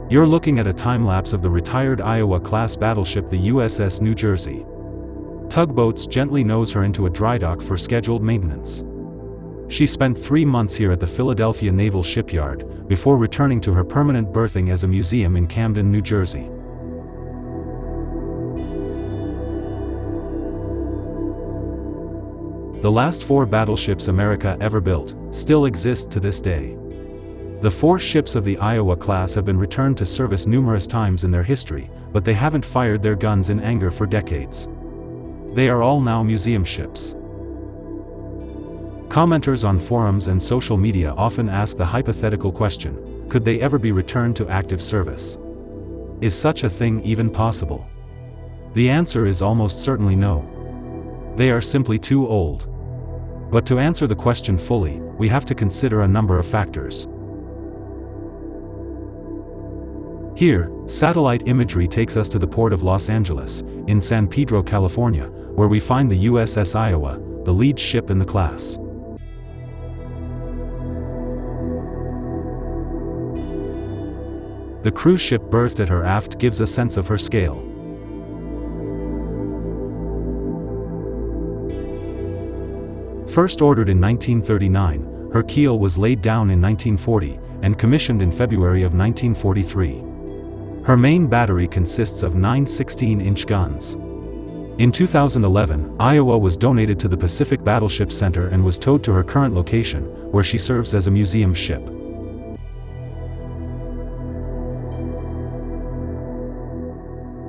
You're looking at a time-lapse of the retired Iowa-class battleship the USS New Jersey. Tugboats gently nose her into a dry dock for scheduled maintenance. She spent 3 months here at the Philadelphia Naval Shipyard, before returning to her permanent berthing as a museum in Camden, New Jersey. The last 4 battleships America ever built still exist to this day. The 4 ships of the Iowa class have been returned to service numerous times in their history, but they haven't fired their guns in anger for decades. They are all now museum ships. Commenters on forums and social media often ask the hypothetical question, could they ever be returned to active service? Is such a thing even possible? The answer is almost certainly no. They are simply too old. But to answer the question fully, we have to consider a number of factors. Here, satellite imagery takes us to the port of Los Angeles, in San Pedro, California, where we find the USS Iowa, the lead ship in the class. The cruise ship berthed at her aft gives a sense of her scale. First ordered in 1939, her keel was laid down in 1940, and commissioned in February of 1943. Her main battery consists of 9 16-inch guns. In 2011, Iowa was donated to the Pacific Battleship Center and was towed to her current location, where she serves as a museum ship.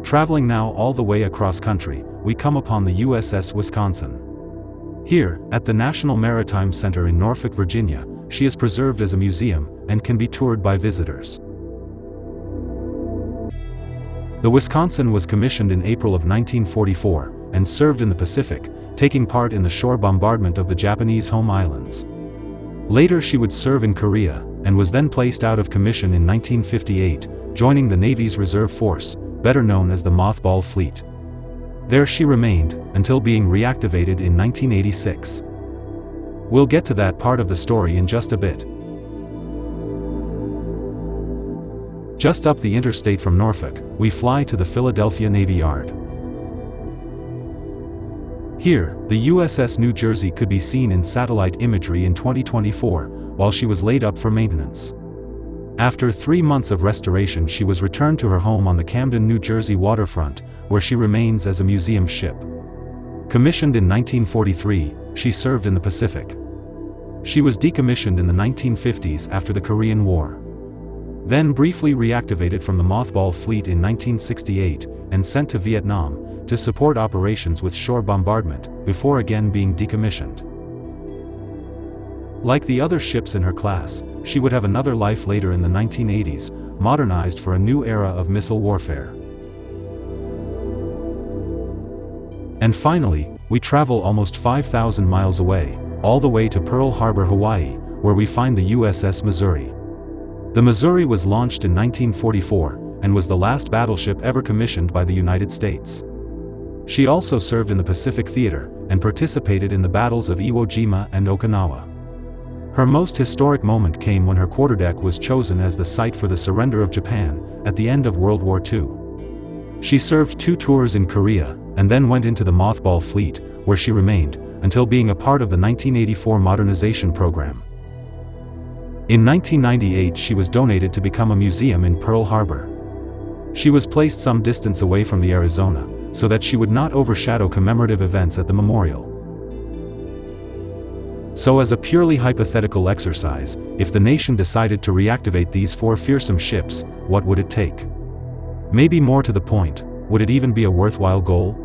Traveling now all the way across country, we come upon the USS Wisconsin. Here, at the National Maritime Center in Norfolk, Virginia, she is preserved as a museum, and can be toured by visitors. The Wisconsin was commissioned in April of 1944, and served in the Pacific, taking part in the shore bombardment of the Japanese home islands. Later she would serve in Korea, and was then placed out of commission in 1958, joining the Navy's Reserve Force, better known as the Mothball Fleet. There she remained, until being reactivated in 1986. We'll get to that part of the story in just a bit. Just up the interstate from Norfolk, we fly to the Philadelphia Navy Yard. Here, the USS New Jersey could be seen in satellite imagery in 2024, while she was laid up for maintenance. After 3 months of restoration, she was returned to her home on the Camden, New Jersey waterfront, where she remains as a museum ship. Commissioned in 1943, she served in the Pacific. She was decommissioned in the 1950s after the Korean War. Then briefly reactivated from the Mothball Fleet in 1968, and sent to Vietnam, to support operations with shore bombardment, before again being decommissioned. Like the other ships in her class, she would have another life later in the 1980s, modernized for a new era of missile warfare. And finally, we travel almost 5,000 miles away, all the way to Pearl Harbor, Hawaii, where we find the USS Missouri. The Missouri was launched in 1944, and was the last battleship ever commissioned by the United States. She also served in the Pacific Theater, and participated in the battles of Iwo Jima and Okinawa. Her most historic moment came when her quarterdeck was chosen as the site for the surrender of Japan, at the end of World War II. She served 2 tours in Korea, and then went into the Mothball Fleet, where she remained, until being a part of the 1984 modernization program. In 1998 she was donated to become a museum in Pearl Harbor. She was placed some distance away from the Arizona, so that she would not overshadow commemorative events at the memorial. So as a purely hypothetical exercise, if the nation decided to reactivate these 4 fearsome ships, what would it take? Maybe more to the point, would it even be a worthwhile goal?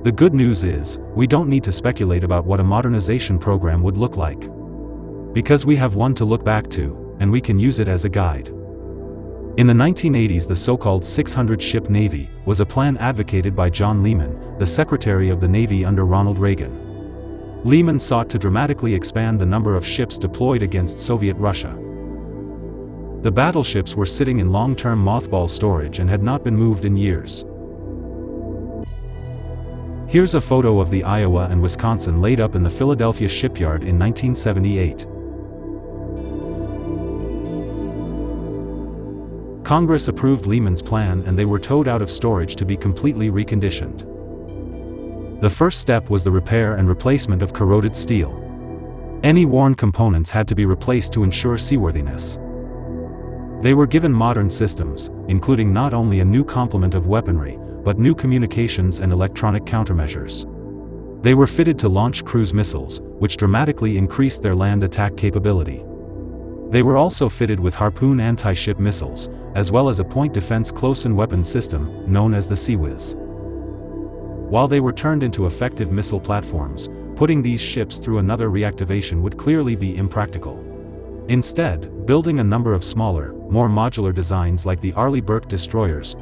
The good news is, we don't need to speculate about what a modernization program would look like. Because we have one to look back to, and we can use it as a guide. In the 1980s, the so-called 600-ship Navy was a plan advocated by John Lehman, the Secretary of the Navy under Ronald Reagan. Lehman sought to dramatically expand the number of ships deployed against Soviet Russia. The battleships were sitting in long-term mothball storage and had not been moved in years. Here's a photo of the Iowa and Wisconsin laid up in the Philadelphia shipyard in 1978. Congress approved Lehman's plan and they were towed out of storage to be completely reconditioned. The first step was the repair and replacement of corroded steel. Any worn components had to be replaced to ensure seaworthiness. They were given modern systems, including not only a new complement of weaponry, but new communications and electronic countermeasures. They were fitted to launch cruise missiles, which dramatically increased their land attack capability. They were also fitted with Harpoon anti-ship missiles, as well as a point defense close-in weapon system, known as the CIWS. While they were turned into effective missile platforms, putting these ships through another reactivation would clearly be impractical. Instead, building a number of smaller, more modular designs like the Arleigh Burke destroyers,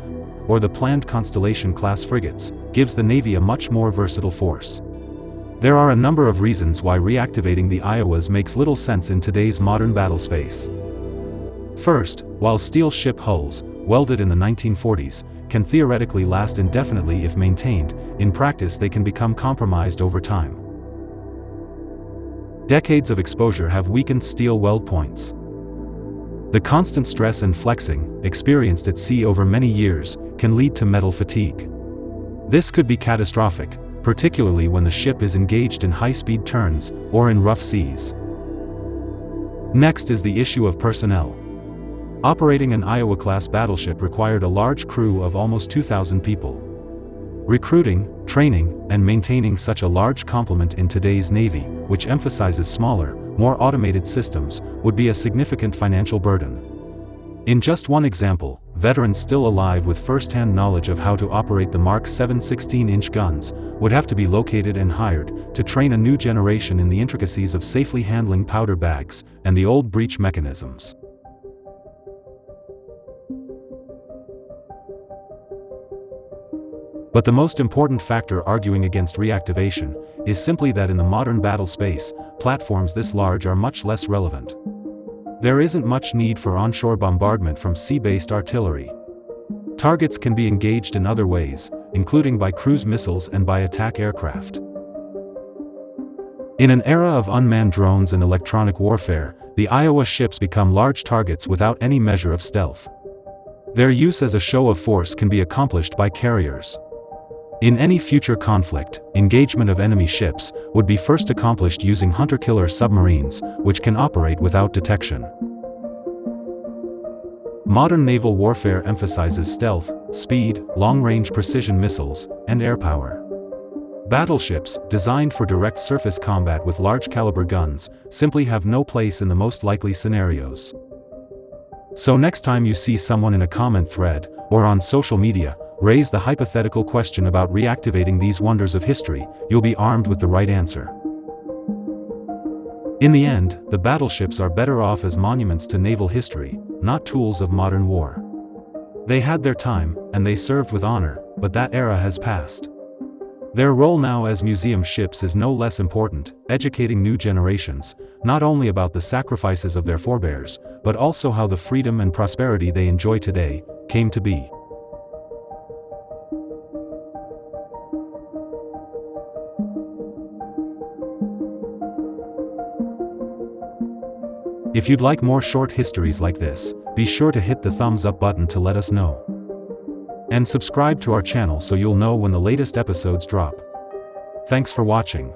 or the planned Constellation-class frigates, gives the Navy a much more versatile force. There are a number of reasons why reactivating the Iowas makes little sense in today's modern battle space. First, while steel ship hulls, welded in the 1940s, can theoretically last indefinitely if maintained, in practice they can become compromised over time. Decades of exposure have weakened steel weld points. The constant stress and flexing, experienced at sea over many years, can lead to metal fatigue. This could be catastrophic, particularly when the ship is engaged in high-speed turns or in rough seas. Next is the issue of personnel. Operating an Iowa-class battleship required a large crew of almost 2,000 people. Recruiting, training, and maintaining such a large complement in today's Navy, which emphasizes smaller, more automated systems, would be a significant financial burden. In just one example, veterans still alive with first-hand knowledge of how to operate the Mark 7 16-inch guns would have to be located and hired to train a new generation in the intricacies of safely handling powder bags and the old breech mechanisms. But the most important factor arguing against reactivation is simply that in the modern battle space, platforms this large are much less relevant. There isn't much need for onshore bombardment from sea-based artillery. Targets can be engaged in other ways, including by cruise missiles and by attack aircraft. In an era of unmanned drones and electronic warfare, the Iowa ships become large targets without any measure of stealth. Their use as a show of force can be accomplished by carriers. In any future conflict, engagement of enemy ships would be first accomplished using hunter-killer submarines, which can operate without detection. Modern naval warfare emphasizes stealth, speed, long-range precision missiles, and air power. Battleships, designed for direct surface combat with large-caliber guns, simply have no place in the most likely scenarios. So next time you see someone in a comment thread, or on social media, raise the hypothetical question about reactivating these wonders of history, you'll be armed with the right answer. In the end, the battleships are better off as monuments to naval history, not tools of modern war. They had their time, and they served with honor, but that era has passed. Their role now as museum ships is no less important, educating new generations, not only about the sacrifices of their forebears, but also how the freedom and prosperity they enjoy today came to be. If you'd like more short histories like this, be sure to hit the thumbs up button to let us know. And subscribe to our channel so you'll know when the latest episodes drop. Thanks for watching.